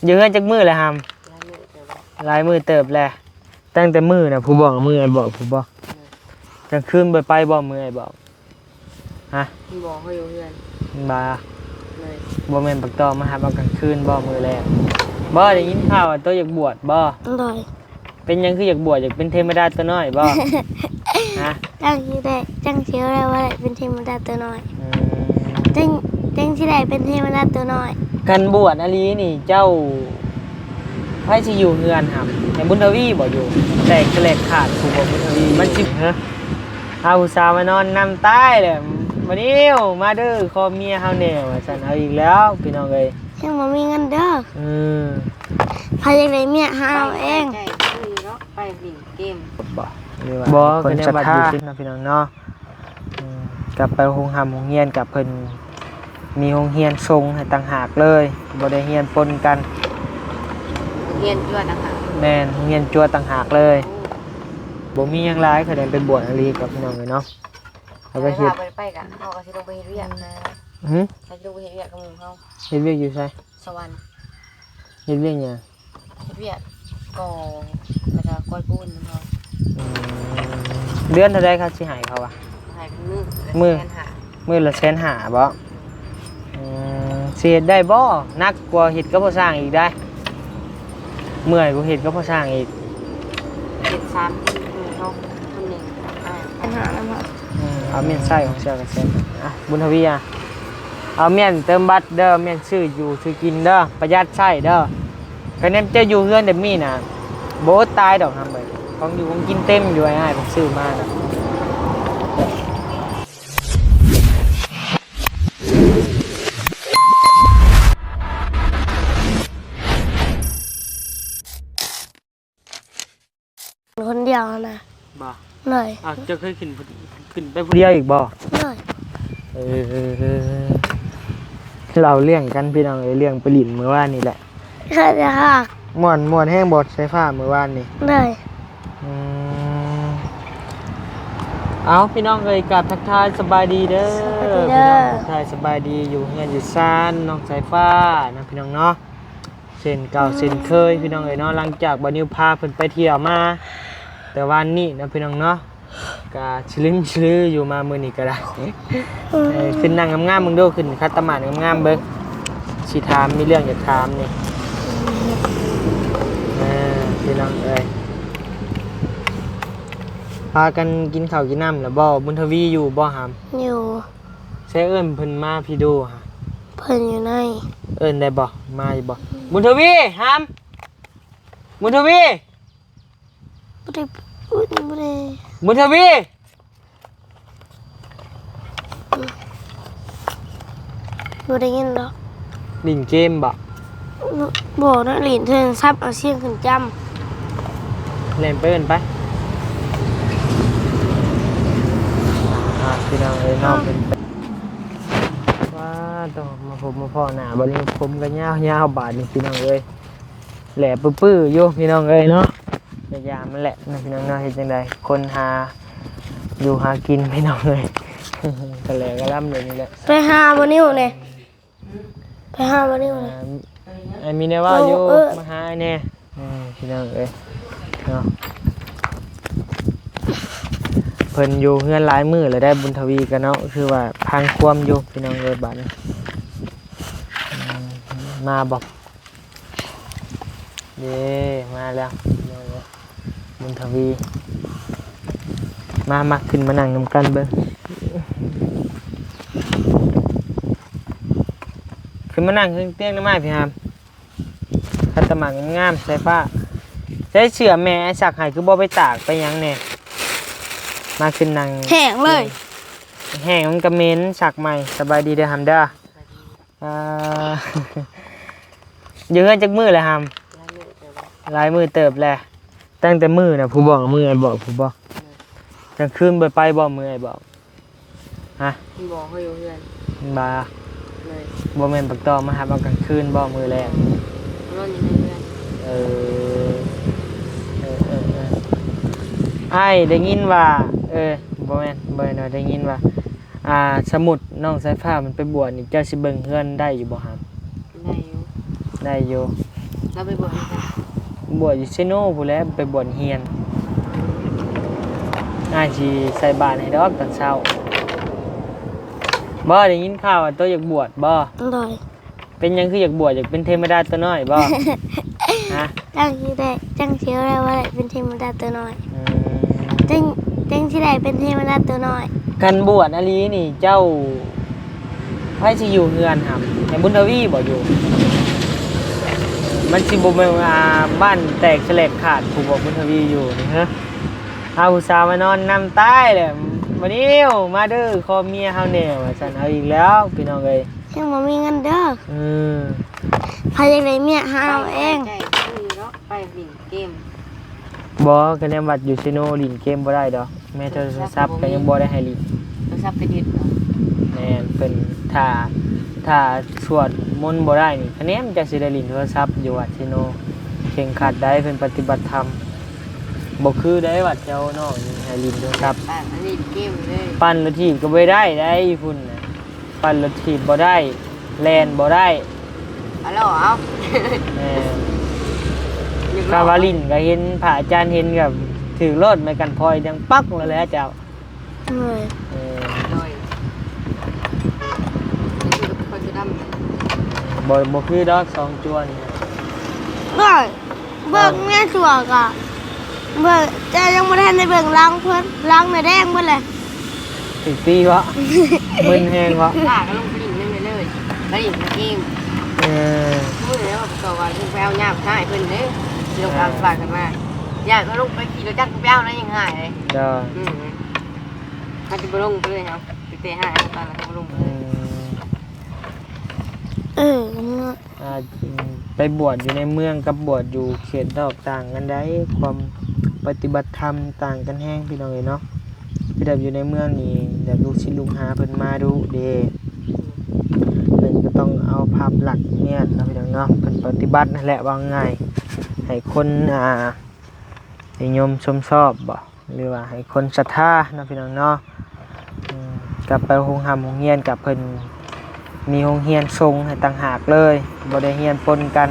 อยู่กันจักมื้อเลยฮัมหลายมื้อเติบแหละตั้งแต่มื้อน่ะผู้บอกมื้อไอ้บอกผู้บอกกลางคืนไปบ่มื้อไอ้บอกฮะบอกเขาอยู่เพื่อนบ่บ่แม่นปักตอมาหาเอากลางคืนบ่มื้อแรกบ่ได้ยินข่าวว่าตัวอยากบวชบ่ได้เป็นหยังคืออยากบวชอยากเป็นเทวดาตัวน้อยบ่ฮะจังสิได้จังสิได้ว่าเป็นเทวดาตัวน้อยจังสิได้เป็นเทวดาตัวน้อยกันบวชอลีนี่เจ้าไผสิอยู่เฮือนครับแต่บุญทวีบ่อยู่แตกแฉลกขาดถูกบ่บุญทวีมันสิฮะเอาผู้สาวมานอนนำใต้เลยวันนี้มาเด้อคอเมียเฮาแนวว่าซั่นเอาอีกแล้วพี่น้องเอ้ยยังบ่มีเงินเด้อพาจังได๋เมียหาเอาเองไปวิ่งเกมบ่คนศรัทธานะพี่น้องเนาะกลับไปโรงเรียนกับเพิ่นมีโรงเรียนทรงให้ต่างหากเลยบ่ได้เรียนปนกันเรียนจั่วต่างหากแม่นเรียนจั่วต่างหากเลยบ่มีหยังหลายคะแนนเป็นบวชอลีกับพี่น้องเลยเนาะแล้วก็เฮ็ดไปกันเฮาก็สิลงไปเฮ็ดเวียกนะสิลงไปเฮ็ดเวียกกับหมู่เฮาเฮ็ดเวียกอยู่ไสสวรรค์เฮ็ดเวียกหยังเฮ็ดเวียกก่อแล้วก็ก้อยปูนเฮาเดือนเท่าใดครับสิให้เขาอ่ะให้เป็นมื้อละ150,000บ่สิเฮ็ดได้บ่หนักกว่าเฮ็ดกับพ่อสร้างอีกได้เมื่อยกว่าเฮ็ดกับพ่อสร้างอีกเฮ็ด3มื้อเฮาคนนึงปัญหาแล้วบ่เอาเมียนไส้ของเสียกับเซนอ่ะบุญทวีอ่ะเอาเมียนเติมบัตรเด้อเมียนซื้ออยู่ซื้อกินเด้อประหยัดใช้เด้อคะแนนจะอยู่เฮือนเดมี่น่ะโบตายดอกทำไปของอยู่ของกินเต็มอยู่ไอ้ผมซื้อมาน่ะคนเดียวนะบ่เลยจะเคยขึ้นไปผู้เดียวอีกบ่เลยเราเลี้ยงกันพี่น้องเลี้ยงไปหลินเมื่อวานนี่แหละใช่จ้ะค่ะม่วนแห้งบดไฟฟ้าเมื่อวานนี่เลยเอาพี่น้องเลยกับทักทายสบายดีเด้อพี่น้องทักทายสบายดีอยู่เฮียนอยู่ซ่านน้องสายฟ้านะพี่น้องเนาะเส้นเก่าเส้นเคยพี่น้องเอ้ยเนาะหลังจากบ่นิวพาเพิ่นไปเที่ยวมาแต่วันนี้นะพี่น้องเนาะก็ชื้ออยู่มามื้อนี้ก็ได้ขึ้นนั่งงามๆมึงดูขึ้นคัตตะหมาดงามๆเบิ่งสิถามมีเรื่องอยากถามนี่พี่น้องเอ้ยพากันกินข้าวกินน้ำแล้วบ่บุญทวีอยู่บ่หามอยู่ใช้เอิ้นเพิ่นมาพี่ดูฮะเพิ่นอยู่ในเอิ้นได้บ่มาอยู่บ่บุญทวีหามบุญทวีบ่ได้บุญทวีบ่ได้ยินดอกลิ่นเกมบ่นะหลินเทิงซับเอาเสียงขึ้นจำเล่นไปเอิ้นไปพี่น้องเอ้ยน้องเป็นว่าต้องมาพบมาพ่อหน้าบัดนี้ผมก็ยาวบาดนี่พี่น้องเอ้ยแหล่ปื้อๆอยู่พี่น้องเอ้ยเนาะยามมันแหละนะพี่น้องเนาะเฮ็ดจังได๋คนหาอยู่หากินพี่น้องเอ้ยก็แหล่ก็ล่ำเลยนี่แหละไปหาบ่นิ้วนี่ไปหาบ่นิ้วนี่ไอ้มีแนวว่าอยู่มาหาไอ้แน่พี่น้องเอ้ยเนาะเพิ่นอยู่เฮือนหลายมื้อแล้วได้บุญทวีกันเนาะคือว่าพังความอยู่พี่น้องเอ้ยบาดนี้มาบอกเด้มาแล้วบุญทวีมาขึ้นมานั่งนำกันเบิ่งขึ้นมานั่งเตียงน้ำไม้พี่ฮามคัตตะหมากงามใส่ฟ้าใช้เสือแม่สักให้คือบ่ไปตากไปยังแน่มาขึ้นนั่งแห้งเลยแห้งมันกระเม็นสักใหม่สบายดีเด้อฮัมเด้ออยู่กันจักมื้อเลยฮัมหลายมื้อเติบแหละตั้งแต่มื้อน่ะผู้บอกมื้อไอ้บอกผู้บอกกลางคืนไปบ่มื้อไอ้บอกฮะบอกเขาอยู่เพื่อนบ่บ่แม่นปักตอมาหาเอากลางคืนบ่มื้อแรกนอนอยู่ในเรือนไอ้ได้ยินว่าบ่แม่นได้ยินว่าสมุดน้องสายฟ้ามันไปบวชนี่เจ้าสิเบิ่งเฮือนได้อยู่บ่ครับ ได้อยู่ เราไปบวชกัน บวชอยู่เซโน่ผู้นแหล้วไปบวชเฮียนง่ายสิใส่บาตรให้ดอกตอนเช้าบ่ได้ยินข่าวว่าตัวอยากบวชบ่ โดย เป็นหยังคืออยากบวชอยากเป็นเทวดาตัวน้อยบ่ ฮะ จังที่ได้จังเชียวได้ว่าได้เป็นเทวดาตัวน้อย อืม จังที่ได้เป็นเทวดาตัวน้อย กันบวชอลีนี่เจ้าไผสิอยู่เฮือนครับให้บุญทวีบ่อยู่ มันสิบ่แม่นว่าบ้านแตกแฉลกขาดผู้บ่บุญทวีอยู่นี่ฮะเอาผู้สาวมานอนนำใต้แหละวันนี้มาเด้อขอเมียเฮาแน่ว่าซั่นเอาอีกแล้วพี่น้องเอ้ย ยังบ่มีเงินเด้อ อืม พายในเมียหาเอาเอง ใจคือเนาะไปหลิงเกม บ่คะแนนวัดอยู่ซิโนลินเกมบ่ได้ดอกแม่โทรศัพท์ก็ยังบ่ได้ให้ลิน เราซับกระดิษฐ์ แม่นเพิ่นถ้าสวดมนต์บ่ได้นี่คะแนนจะสิได้ลินโทรศัพท์อยู่วัดซิโนเข่งขัดได้เพิ่นปฏิบัติธรรมบ่คือได้วัดเจ้าน้องนี่ให้ลินโทรศัพท์ อันนี้เกมเลย ปั่นรถถีบก็บ่ได้พุ่นน่ะปั่นรถถีบบ่ได้แล่นบ่ได้ เอาแล้วเอา แม่นคาวาลินก็เห็นพระอาจารย์เห็นกับถือรถไม่กันพลอยดังปักแล้วแหละเจ้า เลย เออ โดยนี่คือคนจะดำ บ่คือดอกสองจวน เบิ่งแม่ชัวกะเบิ่งจะยังบ่ทันได้เบิ่งล้างเพิ่นล้างในแดงเบิ่นเลย สิบปีวะ มึนแหงวะ ข้าก็ลงไปหลิงนั่นเลยไปหลิงเกม เออ พูดแล้วก็ว่าลงไปเอาหญ้าหายเพิ่นเด้ลงทางฝากกันมาญาติก็ลงไปขี่รถจักรไปเอาแล้วยังหายเลย เด้อ ถ้าจะไปลงไปเลยครับไปเตะหายตอนนั้นก็ลงไป อื เลย ม เนาะ อ่าไปบวชอยู่ในเมืองกับบวชอยู่เขตนอกต่างกันได้ความปฏิบัติธรรมต่างกันแห้งพี่น้องเอ้ยเนาะที่แบบอยู่ในเมืองนี่แบบลูกศิษย์ลูกหาเพิ่นมาดูเด้เพิ่นก็ต้องเอาภาพหลักเนี่ยนะพี่น้องเนาะเพิ่นปฏิบัตินั่นแหละว่าง่ายให้คนนิยมชมชอบบ่หรือว่าให้คนศรัทธานะพี่น้องเนาะกลับไปโรงโรงเรียนกับเพิ่นมีโรงเรียนทรงให้ต่างหากเลยบ่ได้เรียนปนกัน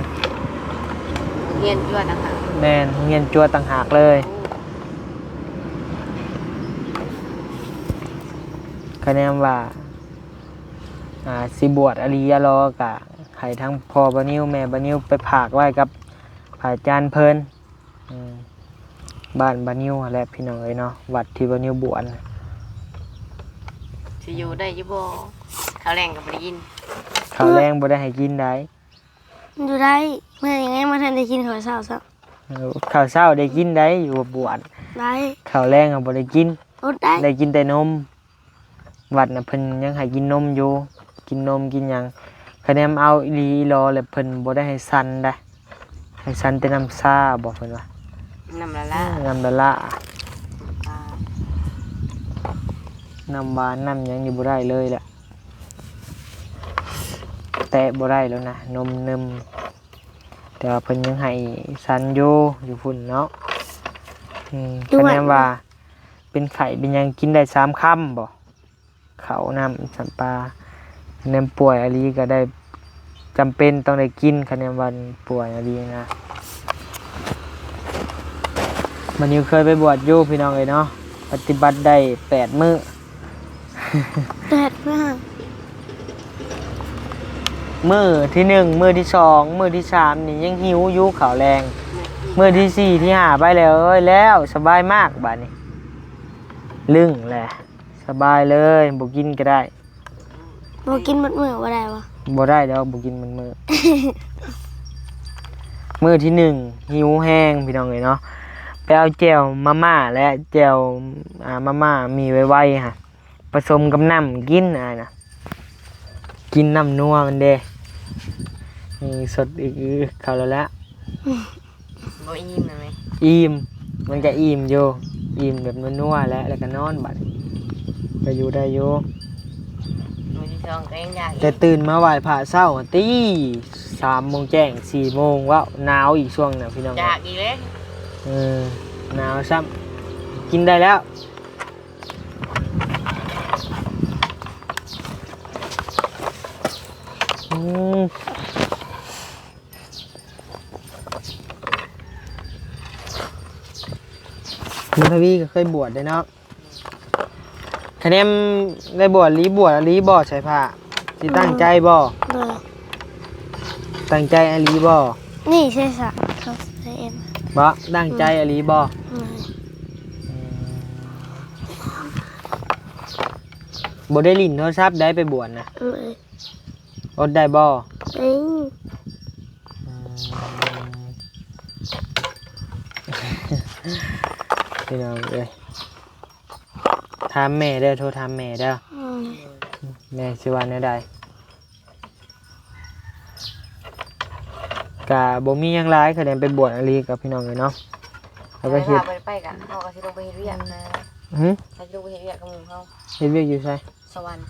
เรียนยั่วนะคะ แม่นโรงเรียนจัวต่างหากเลยคะแนนว่าสิบวชอริยรอกะให้ทั้งพ่อบานิวแม่บานิวไปผากไว้กับพระอาจารย์เพิ่นบ้านบานิวและพี่น้องเอ้ยเนาะวัดที่บานิวบวช สิอยู่ได้ยี่บ่เขาแรงกับได้ยิน ข้าวแรงบ่ได้ให้กินได้ อยู่ได้เมื่อยังไงมาทันได้กินข้าวเช้าซะ ข้าวเช้าได้กินได้อยู่บวช ได้ ข้าวแรงก็บ่ได้กิน อดได้ ได้กินแต่นมวัดน่ะเพิ่นยังให้กินนมอยู่กินนมกินหยังคะแนนเอาอีหลีอีหลอแล้วเพิ่นบ่ได้ให้สั่นได้ให้สั่นแต่น้ำซ่าบอกเพิ่นว่า น้ำละละ น้ำละละน้ำหวานน้ำหยังนี่บ่ได้เลยแหละแตะบ่ได้แล้วนะนมนึมแต่ว่าเพิ่นยังให้สั่นอยู่พุ่นเนาะคะแนนว่าเป็นไข่เป็นหยังกินได้3คำบ่ข้าวน้ำสัมปลาคะแนนป่วยอลีก็ได้จำเป็นต้องได้กินคะแนนวันป่วยอลีนะมันนิวเคยไปบวชอยู่พี่น้องเอ้ยเนาะปฏิบัติได้8 มื้อ เด็ดมาก มื้อที่ 1มื้อที่ 2มื้อที่ 3นี่ยังหิวอยู่ข้าวแรงมื้อที่ 4ที่ 5ไปแล้วเอ้ยแล้วสบายมากบัดนี้ลึ่งแหละสบายเลยบ่กินก็ได้ บ่กินหมดมื้อบ่ได้วะ บ่ได้ดอกบ่กินมันมื้อ มื้อที่ 1หิวแห้งพี่น้องเอ้ยเนาะไปเอาแจ่วมาม่าและแจ่วมาม่ามีไว้ๆฮะผสมกับน้ำกินนะกินน้ำนัวมันเด้นี่สดอีกเข้าแล้วละ บ่อิ่มนะไหม อิ่มมันก็อิ่มอยู่อิ่มแบบนัวๆแล้วก็นอนบัดก็อยู่ได้อยู่ มือที่สองก็ยังอยาก แต่ตื่นมาไหว้พระเช้าตี3 โมงแจ้ง4 โมงว้าวหนาวอีกช่วงน่ะพี่น้อง อยากอีกเลย หนาวซ้ำกินได้แล้ว บุญทวีก็เคยบวชได้เนาะคะแนนได้บวชลีบ่ใช่ผ้าสิตั้งใจบ่ เลย ตั้งใจอลีบ่ นี่ใช่สะเขาใส่เอ็ม บ่ตั้งใจอลีบ่ เลย บ่ได้ลิ้นโทรศัพท์ได้ไปบวชนะ เลย อดได้บ่ เอ้ย พี่น้องเอ้ยถามแม่เด้อโทรถามแม่เด้อแม่สิว่าแนวใดกะบ่มีหยังหลายคะแนนไปบวชอลีกับพี่น้องเลยเนาะแล้วก็เฮ็ด ไปกันเขาก็สิลงไปเฮ็ดเวียกนะ หึ ถ้าลงไปเฮ็ดเวียกกับหมู่เขา เฮ็ดเวียกอยู่ไส สวรรค์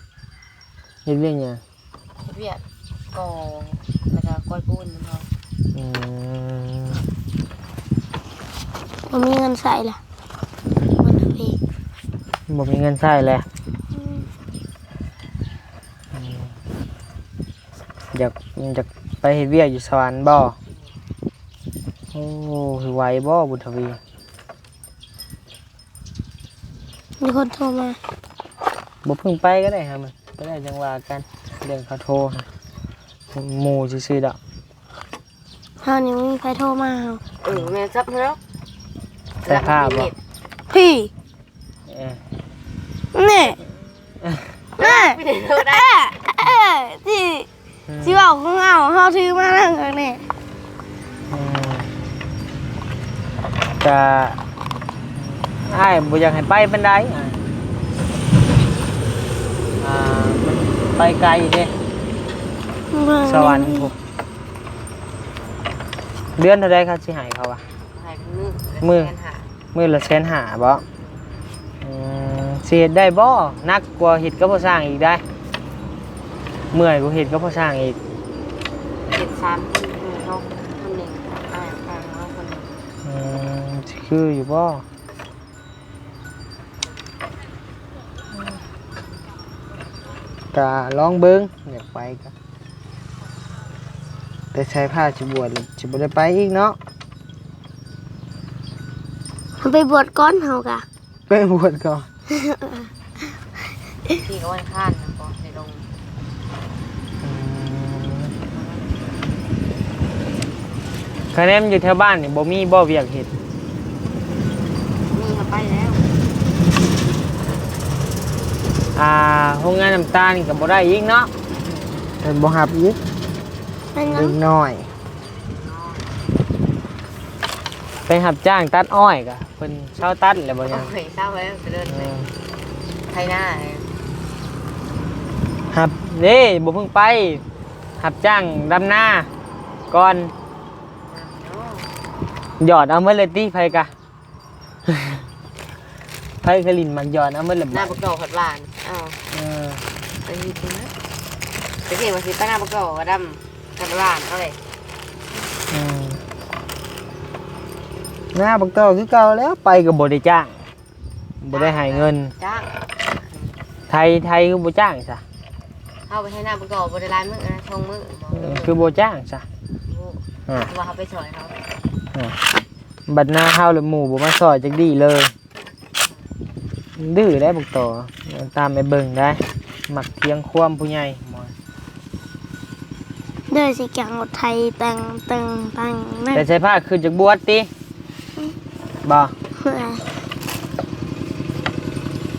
เฮ็ดเวียกหยัง เฮ็ดเวียกก่อแล้วก็ก้อยปูนเขา อืม ผมมีเงินใส่ละมันทำเอง บ่มีเงินใช้แล้วอยากไปเฮ็ดเวียกอยู่สวรรค์บ่โอ้คือไหวบ่บุญทวี มีคนโทรมา บ่เพิ่งไปก็ได้ครับมันไปได้จังว่ากันเรื่องเขาโทรฮะหมู่ซื่อๆดอก เฮานี่มีใครโทรมาเฮา แม่ซับแล้ว แต่ภาพบ่ พี่ เออ นี่นี่ ไม่ได้โทรได้ ที่ที่ว่าของเฮาถือมานั่งกันนี่ อืมก็อ้ายบ่อยากให้ไปปานใดมันไปไกลเด้สวรรค์พวกเดือนเท่าใดครับสิให้เขาวะ หายเป็นมือ มื้อละ150,000บ่สิเฮ็ดได้บ่นักกว่าเฮ็ดกับพ่อสร้างอีกได้เมื่อยกว่าเฮ็ดกับพ่อสร้างอีก เฮ็ด3คนเขาคนนึงเขาคนนึง สิคืออยู่บ่ก็ลองเบิ่งอยากไปก็แต่ใช้ผ้าสิบวชสิบ่ได้ไปอีกเนาะ มันไปบวชก้อนเฮากะ ไปบวชก่อน พี่ก็วันข้านนะก็ในลง คะแนนอยู่แถวบ้านนี่บ่มีบ่เวียกเฮ็ด มีเขาไปแล้ว โรงงานน้ำตาลนี่ก็บ่ได้อีกเนาะแต่บ่รับอีก เป็นไง เล็กน้อย ไปรับจ้างตัดอ้อยก็เพิ่นเช้าตัดแล้วบ่ยัง โอ้ยเศร้าแล้วไปเดินไปไทยหน้า ครับเด้บ่เพิ่งไปรับจ้างดำนาก่อนหยอดเอาเมื่อเลยติไผกะ ไผกะลินมักหยอดเอาเมื่อเลย หน้าประกอบขัดหลานอ้าว เออ ไปที่ตรงนั้นไปเกี่ยวกับสิตั้งหน้าประกอบกระดำขัดหลานเขาเลย หน้าบักโตคือเก่าแล้วไปก็บ่ได้จ้างบ่ได้ให้เงิน จ้าง ไทยคือบ่จ้างซะ เข้าไปให้หน้าประกอบบริลายมือนะชงมือ คือบ่จ้างซะ ว่าเขาไปสอนเขา บัดหน้าเฮาหรือหมู่บ่มาซอยจักดีเลยดื้อได้บักโตตามไปเบิ่งได้มักเที่ยงความผู้ใหญ่ เด้อสิจังไทยตังนั่น แต่ใช้ผ้าคือจากบวชติบ่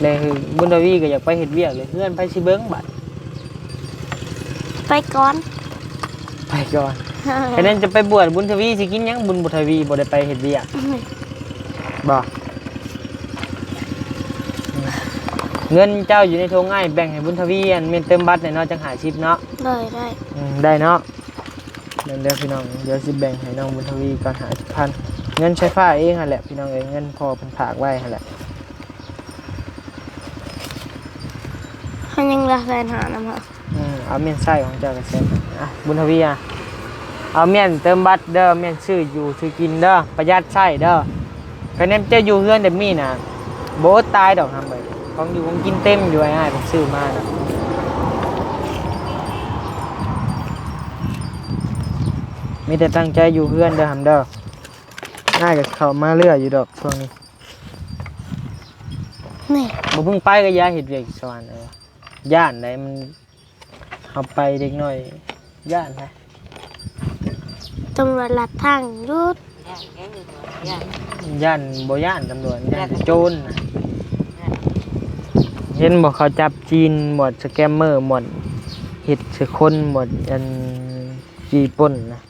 เลยคือบุญทวีก็อยากไปเฮ็ดเวียกเลยเพื่อนไปสิเบิ่งบัด ไปก่อน ไปก่อนแค่นั้นจะไปบวชบุญทวีสิกินหยังบุญทวีบ่ได้ไปเฮ็ดเวียกบ่เงินเจ้าอยู่ในโถงง่ายแบ่งให้บุญทวีอันแม่นเติมบัตรเนาะจัง50เนาะ เลยได้ ได้เนาะเดี๋ยวพี่น้องเดี๋ยวสิแบ่งให้น้องบุญทวีก่อน50,000เงินใช้ฟ้าเองหั่นแหละพี่น้องเอ้ยเงินพ่อเพิ่นฝากไว้หั่นแหละ มันยังรักแฟนหานะพ่อ เอาเมียนไส้ของเจ้ากระเซ็นบุญทวีเอาเมียนเติมบัตรเด้อเมียนซื้ออยู่ซื้อกินเด้อประหยัดไส้เด้อคะแนนจะอยู่เฮือนเดมี่น่ะโบตายดอกทำไปของอยู่ของกินเต็มอยู่ไอ้ผมซื้อมานะมีแต่ตั้งใจอยู่เฮือนเด้อทำเด้อง่ายกับเขามาเรื่อยอยู่ดอกช่วงนี้ นี่ บ่เพิ่งไปก็ย้ายเฮ็ดเวียกสวรรค์ย่านใดมันเอาไปเด็กน้อยย่านนะ ตำรวจลัดทางหยุด ย่านบ่ย่านตำรวจย่านโจรน่ะเห็นบ่เขาจับจีนหมดสแกมเมอร์หมดเฮ็ดสิคนหมดอันจีป่นนะ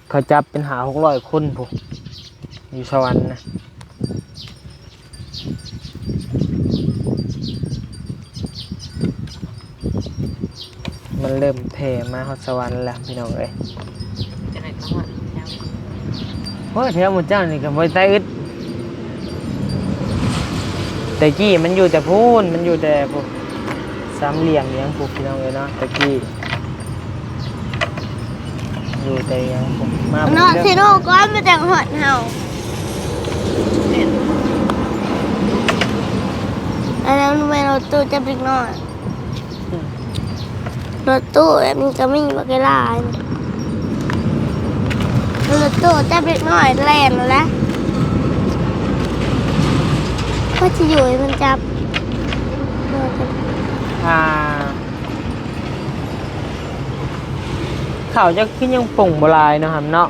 เขาจับเป็น600คนพุอยู่สวรรค์นะมันเริ่มแผ่มาฮอดสวรรค์แล้วพี่น้องเอ้ย จะได้ประมาณแล้ว โอ้ยแถวหมดเจ้านี่ก็บ่ได้อึดแต่กี้มันอยู่แต่พูนมันอยู่แต่พวกสามเหลี่ยมเลี้ยงพวกพี่น้องเอ้ยเนาะแต่กี้อยู่แต่ยังผมมา เนาะสิโนก้อนมาจากหอดเฮาอันนั้นเป็นรถตู้จะบิ๊กน้อยรถตู้แบบนี้ก็ไม่มีบักเวลารถตู้จะบิ๊กน้อยแล่นแล้วก็จะอยู่ให้มันจับ ข่าวจะขึ้นยังป่งโบราณเนาะครับเนาะ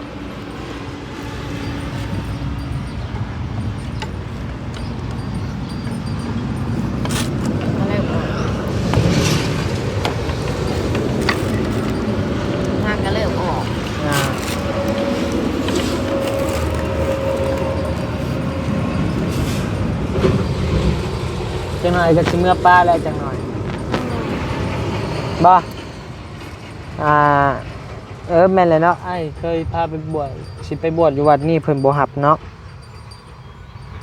ทางก็เริ่มออก จังหน่อยก็สิเมื่อป้าแล้วจังหน่อยบ่แม่นเลยเนาะไอ้เคยพาไปบวชสิไปบวชอยู่วัดนี่เพิ่นบ่ฮับเนาะ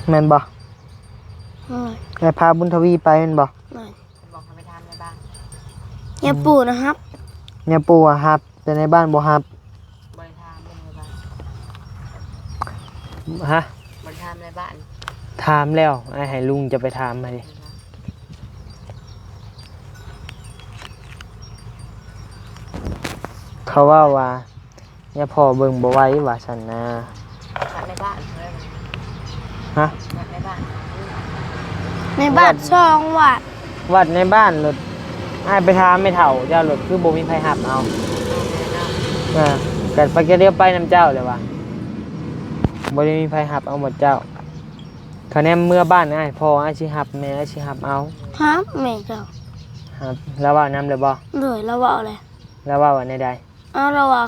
แม่นบ่ไอ้พาบุญทวีไปแม่นบ่ บอกเขาไปทำในบ้าน อย่าปู่นะครับ เนี่ยปู่อะฮับแต่ในบ้านบ่ฮับบ ริทามในบ้าน ฮะ บริทามในบ้าน ถามแล้วไอ้ให้ลุงจะไปถามมาดิเขาว่าเนี่ยพ่อเบิ่งบ่ไหว้ว่าซั่นนะ ในบ้านเลย ฮะ ในบ้าน ในบ้านช่องวัด วัดในบ้านรถไอ้ไปถามไม่เฒ่าเจ้ารถคือบ่มีไผฮับเอากันไปก็เดียวไปนำเจ้าเลยว่ะบ่ได้มีไผฮับเอาหมดเจ้าคะแนนเมื่อบ้านไอ้พ่อไอ้สิฮับแม่ไอ้สิฮับเอา ครับแม่เจ้า ฮับแล้วว่านำเลยบ่ เลยเราบอกเลย แล้วว่าวันใด เอาเราว่า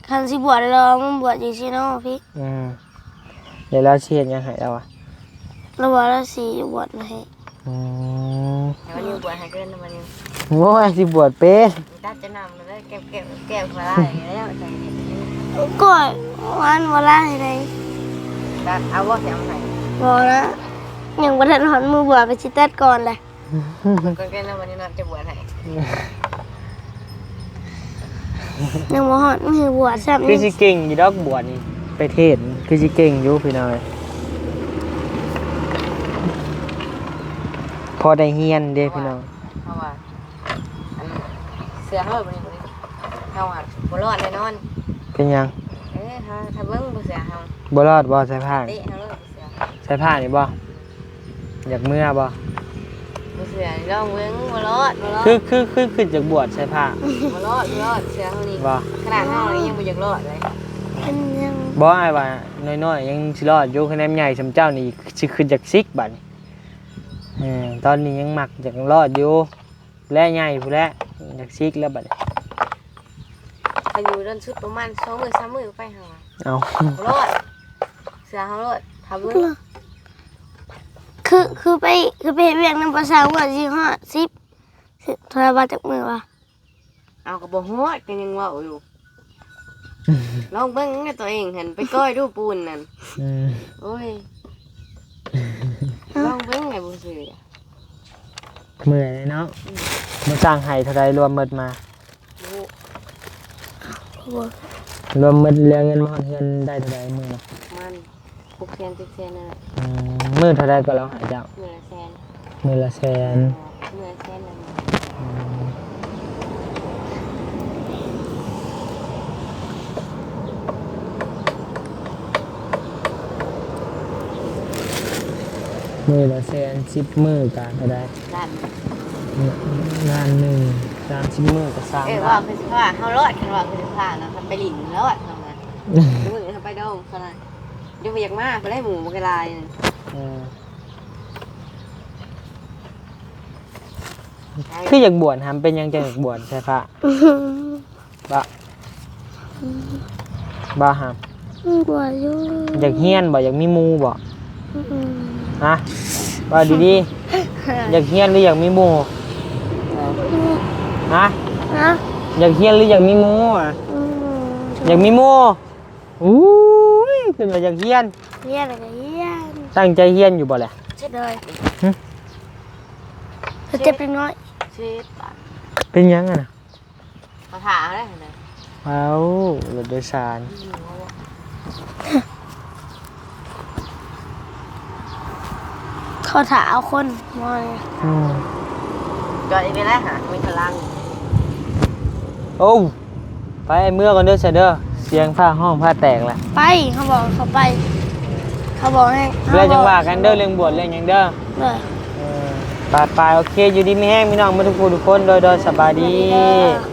คันสิบวชเรามันบวชจริงๆเนาะพี่ เดี๋ยวเราเชียร์ยังให้เราอ่ะ เราว่าเราสีบวชมาให้ แต่วันนี้บวชให้เกินวันนี้ โง่ไอ้สิบวชเป็น ตัดจะนำเลยแก้วมาได้แล้วใส่ ก็วันวันละให้ได้ ตัดเอาว่าจะเอาไหน บอกนะยังบ่ทันหอนมือบวชไปสิตัดก่อนเลย ก็แก้ววันนี้เราจะบวชให้ ยังบ่หอนมือบวชซ้ำ คือสิเก่งอยู่ดอกบวชนี่ไปเทศน์คือสิเก่งอยู่พี่น้อยพอได้เฮียนเด้พี่น้อง เพราะว่าเสือเขาแบบนี้เขาอ่ะบรอดแน่นอน เป็นยัง ถ้าเบิ้งเสือเขา บ่รอดบ่ใส่ผ้า เตะเขาเลยเสือ ใส่ผ้านี่บ่อยากเมื่อบ่ เสือลองเบิ้งบรอด คือจากบวชใส่ผ้า บรอดเสือเขานี่ บ่ ขนาดเขาเลยยังไม่อยากรอดเลย เป็นยัง บ่อ้ายว่าน้อยๆยังสิรอดอยู่คะแนนใหญ่สำเจ้านี่สิขึ้นจากซิกบัดนี้ตอนนี้ยังมักอยากรอดอยู่และใหญ่ผู้นแหละอยากซิกแล้วบัดนี้ ถ้าอยู่เดินชุดประมาณ2 มื้อ 3 มื้อไปหา เอา รอดเสือเขารอดทำเบิ้ง คือไปเวียกนำภาษาว่าสิฮอด10โทรบาทจากมือว่า เอากระบอกฮอดกันยังว่าอยู่ลองเบิ้งตัวเองเห็นไปก้อยดูปูนนั่นโอ้ยลองเบิ้งไงบุญเสือ เมื่อยเลยเนาะมาสร้างไห้เท่าไรรวมหมดมา รวมหมดเรื่องเงินมาเงินได้เท่าไรมือ มัน6 แสน 7 แสนนั่นแหละ มือเท่าไรก็เราหายเจ้า มื้อละแสน มือละแสน มื้อละแสนนั่น มือละแสน10มื้อกันก็ได้ ด้าน งานหนึ่ง30มื้อก็3 ว่า ล้าน คือสิว่าเฮารอดคันว่าคือสิพานะทำไปหลินรอดทำไงมื้อทำไปดองขนาดเดี๋ยวบ่อยากมาบ่ได้หมูบ่กลาย เออคืออยากบวชหำเป็นหยังจะอยากบวชใช่ปะบะบ้าหำ บวชอยู่ อยากเฮียนบ่อยากมีหมูบ่ฮะว่าดีๆอยากเฮียนหรืออยากมีหมูฮะ นะ อยากเฮียนหรืออยากมีหมูอ่ะอยากมีหมูอู้ยขึ้นมาอยากเฮียน เฮียนอะไรเฮียน ตั้งใจเฮียนอยู่บ่แหละ ใช่เลยเจ็บเล็กน้อย เช็ดปาก เป็นหยังอ่ะนะ มาถาได้หั่นน่ะ เอารถโดยสาร เขาถาเอาคนมอย อืม จอดอีกแล้วหามีพลัง โอ้ไปเมื่อก่อนเด้อเสยเด้อเสียงฟ้าห้องผ้าแตกแล้ว ไปเขาบอกเขาไป เขาบอกให้ เรื่องจังหวะกันเด้อเรื่องบวชเรื่องหยังเด้อ เลย ปลายโอเคอยู่ดีไม่แห้งพี่น้องมาทุกคนโดยสบายดี เด้อ